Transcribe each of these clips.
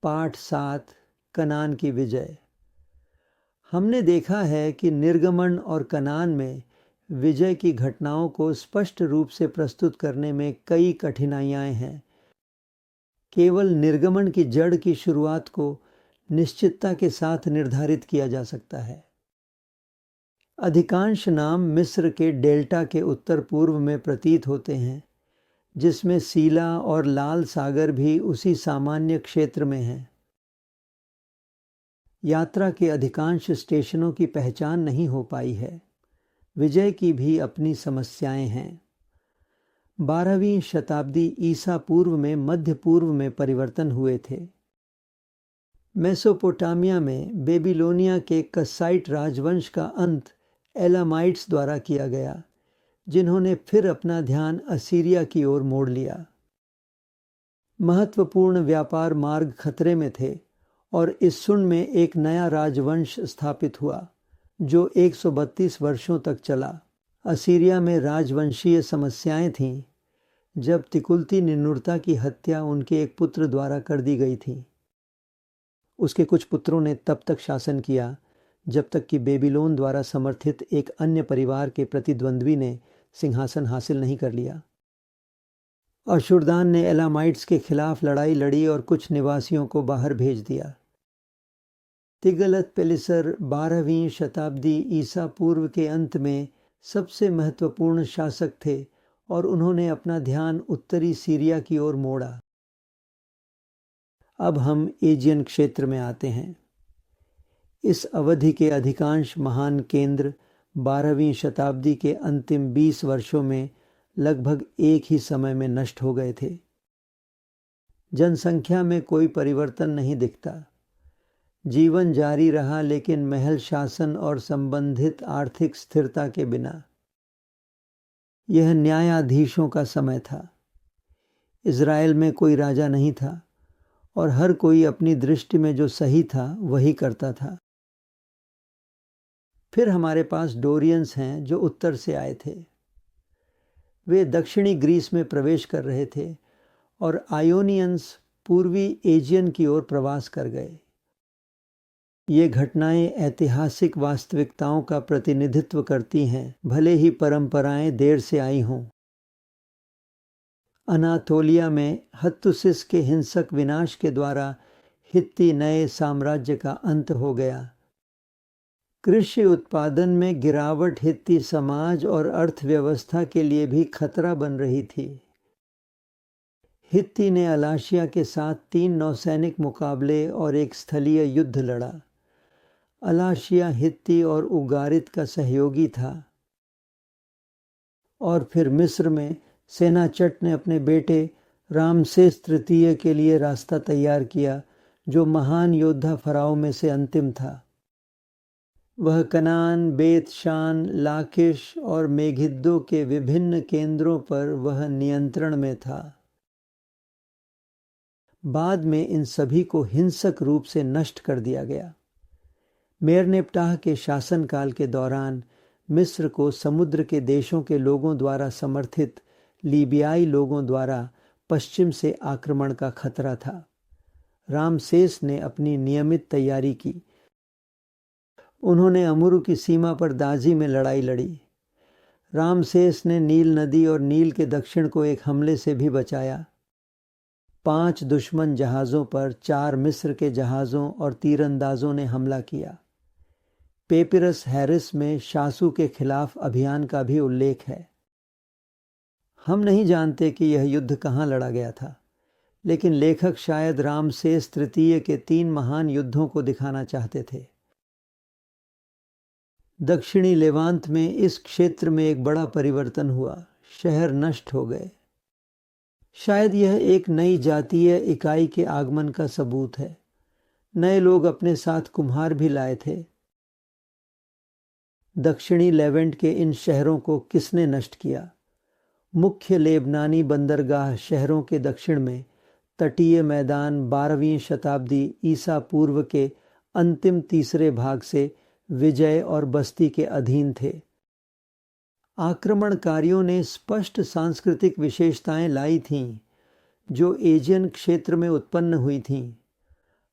पाठ 7 कनान की विजय। हमने देखा है कि निर्गमन और कनान में विजय की घटनाओं को स्पष्ट रूप से प्रस्तुत करने में कई कठिनाइयां हैं। केवल निर्गमन की जड़ की शुरुआत को निश्चितता के साथ निर्धारित किया जा सकता है। अधिकांश नाम मिस्र के डेल्टा के उत्तर पूर्व में प्रतीत होते हैं, जिसमें सीला और लाल सागर भी उसी सामान्य क्षेत्र में हैं। यात्रा के अधिकांश स्टेशनों की पहचान नहीं हो पाई है। विजय की भी अपनी समस्याएं हैं। 12वीं शताब्दी ईसा पूर्व में मध्य पूर्व में परिवर्तन हुए थे। मेसोपोटामिया में बेबीलोनिया के कस्साइट राजवंश का अंत एलामाइट्स द्वारा किया गया, जिन्होंने फिर अपना ध्यान असीरिया की ओर मोड़ लिया। महत्वपूर्ण व्यापार मार्ग खतरे में थे और इस सुन में एक नया राजवंश स्थापित हुआ जो 132 वर्षों तक चला। असीरिया में राजवंशीय समस्याएं थीं, जब तिकुल्ती निन्नुरता की हत्या उनके एक पुत्र द्वारा कर दी गई थी। उसके कुछ पुत्रों ने तब तक शासन किया जब तक कि बेबीलोन द्वारा समर्थित एक अन्य परिवार के प्रतिद्वंद्वी ने सिंहासन हासिल नहीं कर लिया। अशुरदान ने एलामाइट्स के खिलाफ लड़ाई लड़ी और कुछ निवासियों को बाहर भेज दिया। तिगलत पिलेसर 12वीं शताब्दी ईसा पूर्व के अंत में सबसे महत्वपूर्ण शासक थे और उन्होंने अपना ध्यान उत्तरी सीरिया की ओर मोड़ा। अब हम एजियन क्षेत्र में आते हैं। इस अवधि के अधिकांश महान केंद्र 12वीं शताब्दी के अंतिम 20 वर्षों में लगभग एक ही समय में नष्ट हो गए थे। जनसंख्या में कोई परिवर्तन नहीं दिखता। जीवन जारी रहा, लेकिन महल शासन और संबंधित आर्थिक स्थिरता के बिना। यह न्यायाधीशों का समय था। इज़राइल में कोई राजा नहीं था और हर कोई अपनी दृष्टि में जो सही था वही करता था। फिर हमारे पास डोरियंस हैं जो उत्तर से आए थे। वे दक्षिणी ग्रीस में प्रवेश कर रहे थे और आयोनियंस पूर्वी एजियन की ओर प्रवास कर गए। ये घटनाएं ऐतिहासिक वास्तविकताओं का प्रतिनिधित्व करती हैं, भले ही परंपराएं देर से आई हों। अनातोलिया में हत्तुसिस के हिंसक विनाश के द्वारा हित्ती नए साम्राज्य का अंत हो गया। कृषि उत्पादन में गिरावट हित्ती समाज और अर्थव्यवस्था के लिए भी खतरा बन रही थी। हित्ती ने अलाशिया के साथ 3 नौसैनिक मुकाबले और एक स्थलीय युद्ध लड़ा। अलाशिया हित्ती और उगारित का सहयोगी था। और फिर मिस्र में सेनाचट ने अपने बेटे रामसेस तृतीय के लिए रास्ता तैयार किया, जो महान योद्धा फराओं में से अंतिम था। वह कनान, बेत शान, लाकिश और मेगिद्दो के विभिन्न केंद्रों पर वह नियंत्रण में था। बाद में इन सभी को हिंसक रूप से नष्ट कर दिया गया। मेरनेप्टाह के शासनकाल के दौरान मिस्र को समुद्र के देशों के लोगों द्वारा समर्थित लीबियाई लोगों द्वारा पश्चिम से आक्रमण का खतरा था। रामसेस ने अपनी नियमित तैयारी की। उन्होंने अमुरु की सीमा पर दाजी में लड़ाई लड़ी। रामसेस ने नील नदी और नील के दक्षिण को एक हमले से भी बचाया। 5 दुश्मन जहाज़ों पर 4 मिस्र के जहाज़ों और तीरंदाजों ने हमला किया। पेपिरस हैरिस में शासू के खिलाफ अभियान का भी उल्लेख है। हम नहीं जानते कि यह युद्ध कहाँ लड़ा गया था, लेकिन लेखक शायद रामसेस तृतीय के 3 महान युद्धों को दिखाना चाहते थे। दक्षिणी लेवांत में इस क्षेत्र में एक बड़ा परिवर्तन हुआ। शहर नष्ट हो गए। शायद यह एक नई जातीय इकाई के आगमन का सबूत है। नए लोग अपने साथ कुम्हार भी लाए थे। दक्षिणी लेवेंट के इन शहरों को किसने नष्ट किया? मुख्य लेबनानी बंदरगाह शहरों के दक्षिण में तटीय मैदान 12वीं शताब्दी ईसा पूर्व के अंतिम तीसरे भाग से विजय और बस्ती के अधीन थे। आक्रमणकारियों ने स्पष्ट सांस्कृतिक विशेषताएं लाई थीं, जो एजियन क्षेत्र में उत्पन्न हुई थीं।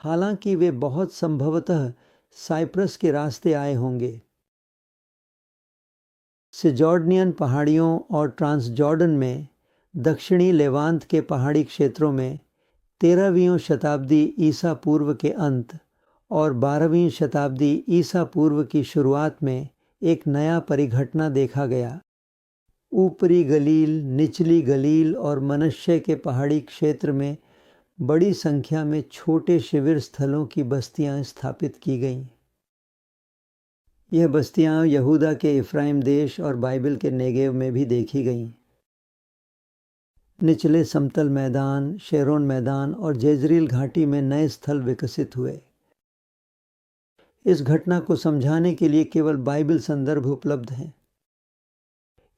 हालांकि वे बहुत संभवतः साइप्रस के रास्ते आए होंगे। सिजॉर्डनियन पहाड़ियों और ट्रांसजॉर्डन में दक्षिणी लेवांत के पहाड़ी क्षेत्रों में 13वीं शताब्दी ईसा पूर्व के अंत और 12वीं शताब्दी ईसा पूर्व की शुरुआत में एक नया परिघटना देखा गया। ऊपरी गलील, निचली गलील और मनश्शे के पहाड़ी क्षेत्र में बड़ी संख्या में छोटे शिविर स्थलों की बस्तियां स्थापित की गईं। यह बस्तियां यहूदा के इफ्राइम देश और बाइबल के नेगेव में भी देखी गईं। निचले समतल मैदान, शेरोन मैदान और जेजरील घाटी में नए स्थल विकसित हुए। इस घटना को समझाने के लिए केवल बाइबल संदर्भ उपलब्ध हैं।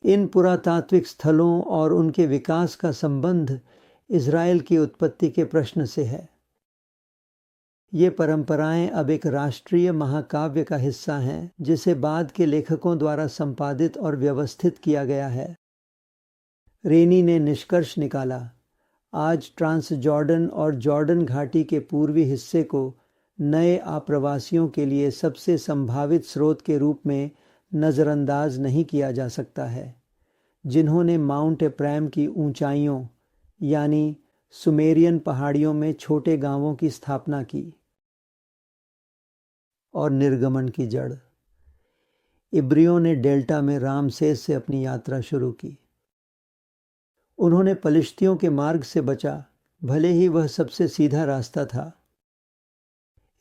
इन पुरातात्विक स्थलों और उनके विकास का संबंध इज़राइल की उत्पत्ति के प्रश्न से है। ये परंपराएं अब एक राष्ट्रीय महाकाव्य का हिस्सा हैं, जिसे बाद के लेखकों द्वारा संपादित और व्यवस्थित किया गया है। रेनी ने निष्कर्ष निकाला, आज ट्रांसजॉर्डन और जॉर्डन घाटी के पूर्वी हिस्से को नए आप्रवासियों के लिए सबसे संभावित स्रोत के रूप में नज़रअंदाज नहीं किया जा सकता है, जिन्होंने माउंट एप्रैम की ऊंचाइयों यानी सुमेरियन पहाड़ियों में छोटे गांवों की स्थापना की। और निर्गमन की जड़, इब्रियों ने डेल्टा में रामसेस से अपनी यात्रा शुरू की। उन्होंने पलिश्तियों के मार्ग से बचा, भले ही वह सबसे सीधा रास्ता था।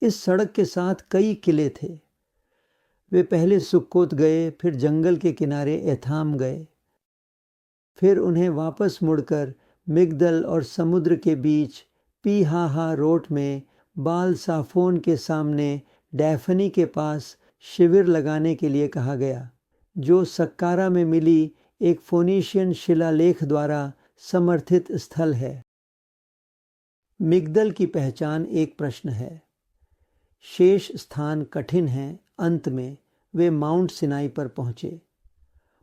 इस सड़क के साथ कई किले थे। वे पहले सुक्कोत गए, फिर जंगल के किनारे एथाम गए, फिर उन्हें वापस मुड़कर मिगदल और समुद्र के बीच पीहाहा रोट में बाल साफोन के सामने डैफनी के पास शिविर लगाने के लिए कहा गया, जो सक्कारा में मिली एक फोनीशियन शिलालेख द्वारा समर्थित स्थल है। मिगदल की पहचान एक प्रश्न है। शेष स्थान कठिन हैं। अंत में वे माउंट सिनाई पर पहुंचे।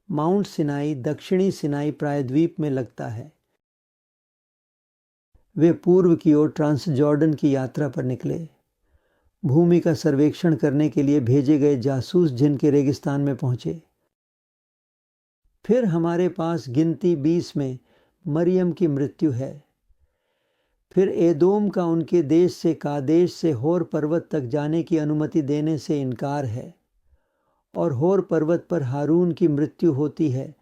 माउंट सिनाई दक्षिणी सिनाई प्रायद्वीप में लगता है। वे पूर्व की ओर ट्रांसजॉर्डन की यात्रा पर निकले। भूमि का सर्वेक्षण करने के लिए भेजे गए जासूस जिनके रेगिस्तान में पहुंचे। फिर हमारे पास गिनती 20 में मरियम की मृत्यु है। फिर एदोम का उनके देश से कादेश से होर पर्वत तक जाने की अनुमति देने से इनकार है और होर पर्वत पर हारून की मृत्यु होती है।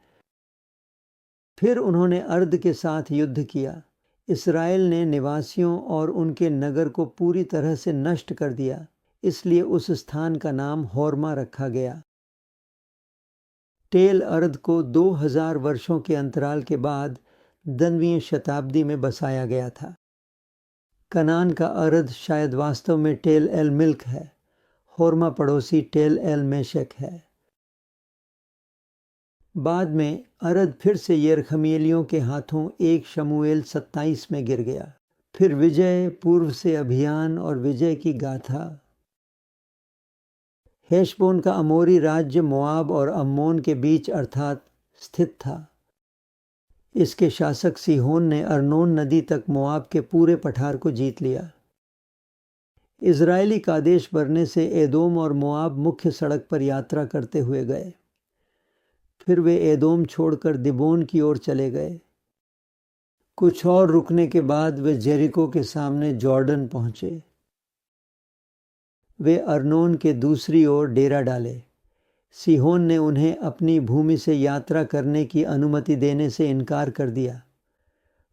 फिर उन्होंने अर्द के साथ युद्ध किया। इस्राएल ने निवासियों और उनके नगर को पूरी तरह से नष्ट कर दिया, इसलिए उस स्थान का नाम होर्मा रखा गया। टेल अर्द को 2000 वर्षों के अंतराल के बाद 10वीं शताब्दी में बसाया गया था। कनान का अर्द शायद वास्तव में टेल एल मिल्क है। होर्मा पड़ोसी टेल एल मेशक है। बाद में अरद फिर से यरखमीलियों के हाथों 1 शमूएल 27 में गिर गया। फिर विजय, पूर्व से अभियान और विजय की गाथा। हेशबोन का अमोरी राज्य मोआब और अम्मोन के बीच अर्थात स्थित था। इसके शासक सीहोन ने अर्नोन नदी तक मोआब के पूरे पठार को जीत लिया। इजरायली कादेश बरने से एदोम और मोआब मुख्य सड़क पर यात्रा करते हुए गए। फिर वे एदोम छोड़कर दिबोन की ओर चले गए। कुछ और रुकने के बाद वे जेरिको के सामने जॉर्डन पहुंचे। वे अर्नोन के दूसरी ओर डेरा डाले। सीहोन ने उन्हें अपनी भूमि से यात्रा करने की अनुमति देने से इनकार कर दिया।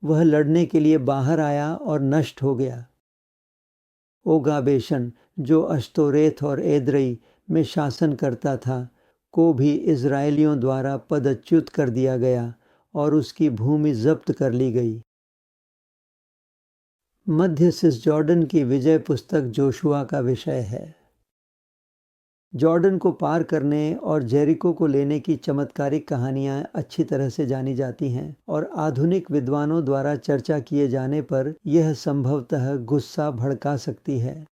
वह लड़ने के लिए बाहर आया और नष्ट हो गया। ओगाबेशन, जो अश्तोरेथ और एद्रई में शासन करता था, को भी इजरायलियों द्वारा पदच्युत कर दिया गया और उसकी भूमि जब्त कर ली गई। मध्य सिसजॉर्डन की विजय पुस्तक जोशुआ का विषय है। जॉर्डन को पार करने और जेरिको को लेने की चमत्कारिक कहानियां अच्छी तरह से जानी जाती हैं और आधुनिक विद्वानों द्वारा चर्चा किए जाने पर यह संभवतः गुस्सा भड़का सकती है।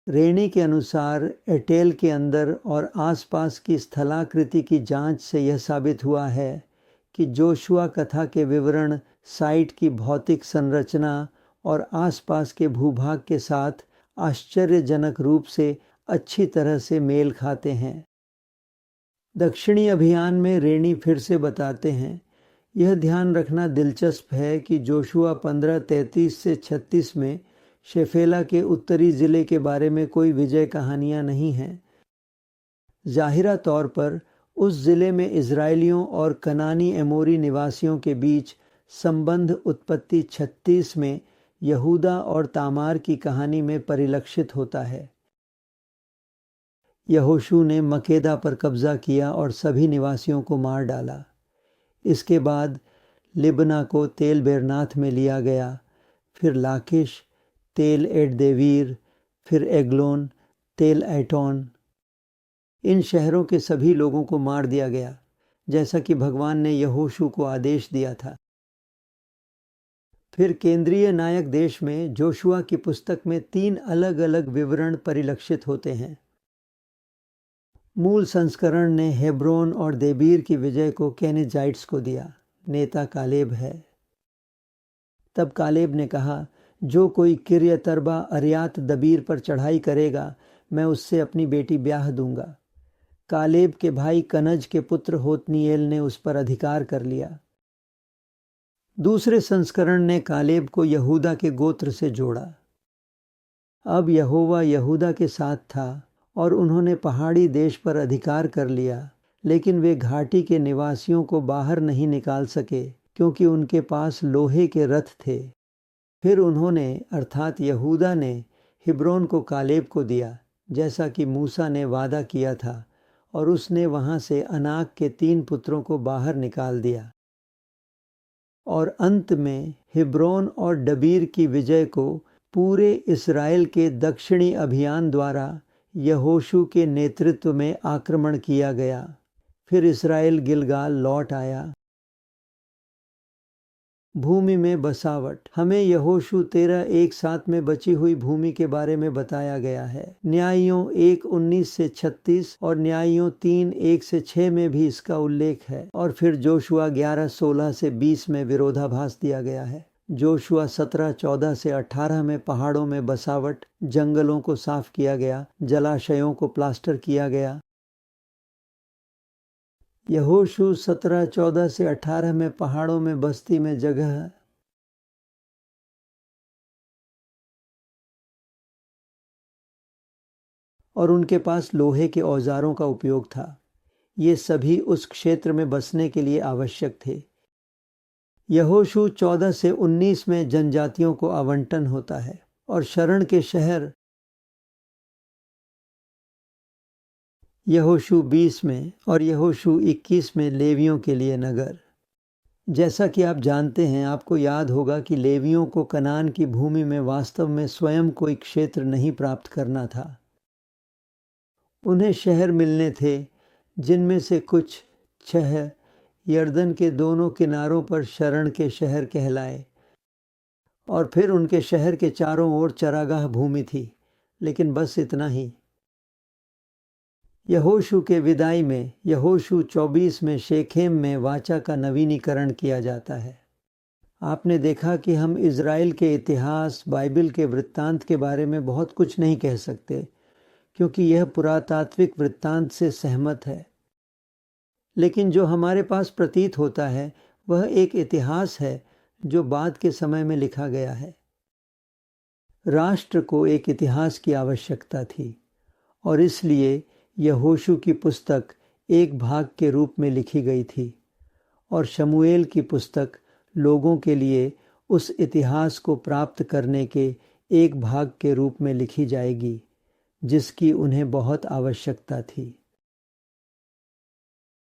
रेनी के अनुसार एटेल के अंदर और आसपास की स्थलाकृति की जांच से यह साबित हुआ है कि जोशुआ कथा के विवरण साइट की भौतिक संरचना और आसपास के भूभाग के साथ आश्चर्यजनक रूप से अच्छी तरह से मेल खाते हैं। दक्षिणी अभियान में रेनी फिर से बताते हैं, यह ध्यान रखना दिलचस्प है कि जोशुआ 15:33 से 36 में शेफेला के उत्तरी जिले के बारे में कोई विजय कहानियां नहीं हैं। जाहिरा तौर पर उस जिले में इजरायलियों और कनानी एमोरी निवासियों के बीच संबंध उत्पत्ति 36 में यहूदा और तामार की कहानी में परिलक्षित होता है। यहोशू ने मकेदा पर कब्जा किया और सभी निवासियों को मार डाला। इसके बाद लिबना को तेल बेरनाथ में लिया गया, फिर लाकिश, तेल एड देवीर, फिर एग्लोन, तेल एटोन। इन शहरों के सभी लोगों को मार दिया गया, जैसा कि भगवान ने यहोशू को आदेश दिया था। फिर केंद्रीय नायक देश में जोशुआ की पुस्तक में 3 अलग अलग विवरण परिलक्षित होते हैं। मूल संस्करण ने हेब्रोन और देबीर की विजय को केनिजाइट्स को दिया। नेता कालेब है। तब कालेब ने कहा, जो कोई किर्यतर्बा अर्यात दबीर पर चढ़ाई करेगा, मैं उससे अपनी बेटी ब्याह दूंगा। कालेब के भाई कनज के पुत्र होतनीएल ने उस पर अधिकार कर लिया। दूसरे संस्करण ने कालेब को यहूदा के गोत्र से जोड़ा। अब यहोवा यहूदा के साथ था और उन्होंने पहाड़ी देश पर अधिकार कर लिया, लेकिन वे घाटी के निवासियों को बाहर नहीं निकाल सके क्योंकि उनके पास लोहे के रथ थे। फिर उन्होंने अर्थात यहूदा ने हिब्रोन को कालेब को दिया, जैसा कि मूसा ने वादा किया था, और उसने वहां से अनाक के 3 पुत्रों को बाहर निकाल दिया। और अंत में हिब्रोन और डबीर की विजय को पूरे इस्राएल के दक्षिणी अभियान द्वारा यहोशू के नेतृत्व में आक्रमण किया गया। फिर इस्राएल गिलगाल लौट आया। भूमि में बसावट। हमें यहोशू 13:1-7 में बची हुई भूमि के बारे में बताया गया है। न्यायियों 1:19 से 36 और न्यायियों 3:1 से 6 में भी इसका उल्लेख है। और फिर जोशुआ 11:16 से 20 में विरोधाभास दिया गया है। जोशुआ 17:14 से 18 में पहाड़ों में बसावट, जंगलों को साफ किया गया, जलाशयों को प्लास्टर किया गया। यहोशू 17:14 से 18 में पहाड़ों में बस्ती में जगह है। और उनके पास लोहे के औजारों का उपयोग था। ये सभी उस क्षेत्र में बसने के लिए आवश्यक थे। यहोशू 14 से 19 में जनजातियों को आवंटन होता है और शरण के शहर यहोशू 20 में और यहोशू 21 में लेवियों के लिए नगर। जैसा कि आप जानते हैं, आपको याद होगा कि लेवियों को कनान की भूमि में वास्तव में स्वयं कोई क्षेत्र नहीं प्राप्त करना था। उन्हें शहर मिलने थे, जिनमें से कुछ 6 यर्दन के दोनों किनारों पर शरण के शहर कहलाए, और फिर उनके शहर के चारों ओर चरागाह भूमि थी। लेकिन बस इतना ही। यहोशू के विदाई में यहोशू 24 में शेखेम में वाचा का नवीनीकरण किया जाता है। आपने देखा कि हम इज़राइल के इतिहास, बाइबल के वृत्तांत के बारे में बहुत कुछ नहीं कह सकते, क्योंकि यह पुरातात्विक वृत्तांत से सहमत है। लेकिन जो हमारे पास प्रतीत होता है वह एक इतिहास है जो बाद के समय में लिखा गया है। राष्ट्र को एक इतिहास की आवश्यकता थी, और इसलिए यहोशू की पुस्तक एक भाग के रूप में लिखी गई थी, और शमूएल की पुस्तक लोगों के लिए उस इतिहास को प्राप्त करने के एक भाग के रूप में लिखी जाएगी, जिसकी उन्हें बहुत आवश्यकता थी।